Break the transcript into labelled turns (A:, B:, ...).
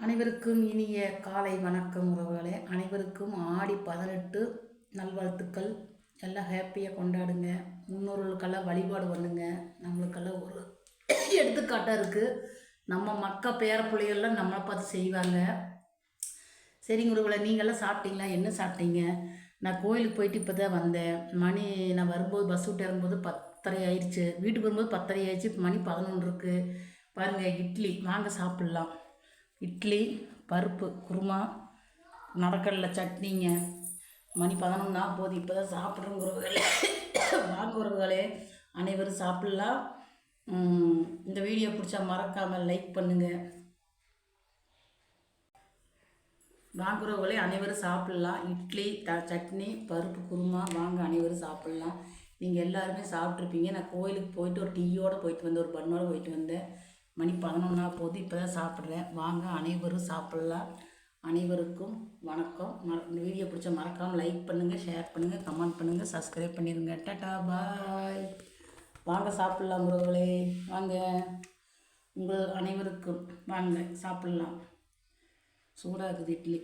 A: அனைவருக்கும் இனிய காலை வணக்கம் உறவுகளே. அனைவருக்கும் ஆடி 18 நல்வாழ்த்துக்கள். எல்லாம் ஹாப்பியாக கொண்டாடுங்க. முன்னோர்களுக்கெல்லாம் வழிபாடு பண்ணுங்க. நம்மளுக்கெல்லாம் ஒரு எடுத்துக்காட்டாக இருக்குது. நம்ம மக்க பேர பிள்ளைகள்லாம் நம்மளை பார்த்து செய்வாங்க. சரிங்க உறவுகளே, நீங்கள்லாம் சாப்பிட்டீங்களா? என்ன சாப்பிட்டீங்க? நான் கோயிலுக்கு போயிட்டு இப்போ தான் வந்தேன். மணி நான் வரும்போது பஸ் விட்டு இறங்கும்போது 10:30 ஆயிடுச்சு. வீட்டுக்கு வரும்போது 10:30 ஆயிடுச்சு. இப்போ மணி 11 இருக்குது. பாருங்கள், இட்லி வாங்க சாப்பிட்லாம். இட்லி, பருப்பு குருமா, நடக்கடலை சட்னிங்க. மணி 11 போது. இப்போ தான் சாப்பிட்றோம் உறவுகளே. வாங்க உறவுகளே, அனைவரும் சாப்பிட்லாம். இந்த வீடியோ பிடிச்சா மறக்காமல் லைக் பண்ணுங்கள். வாங்க உறவுகளே, அனைவரும் சாப்பிட்லாம். இட்லி, சட்னி, பருப்பு குருமா. வாங்க அனைவரும் சாப்பிட்லாம். நீங்கள் எல்லாருமே சாப்பிட்ருப்பீங்க. நான் கோயிலுக்கு போயிட்டு ஒரு டீயோடு போயிட்டு வந்தேன், ஒரு பண்ணோடு போயிட்டு வந்தேன். மணி 11 போது. இப்போ தான் சாப்பிட்றேன். வாங்க அனைவரும் சாப்பிட்லாம். அனைவருக்கும் வணக்கம். இந்த வீடியோ பிடிச்ச மறக்காமல் லைக் பண்ணுங்கள், ஷேர் பண்ணுங்கள், கமெண்ட் பண்ணுங்கள், சப்ஸ்கிரைப் பண்ணிடுங்க. டாடா பாய். வாங்க சாப்பிட்லாம் உறவுகளே. வாங்க, உங்கள் அனைவருக்கும் வாங்க சாப்பிட்லாம். சூடாக இருக்குது இட்லி.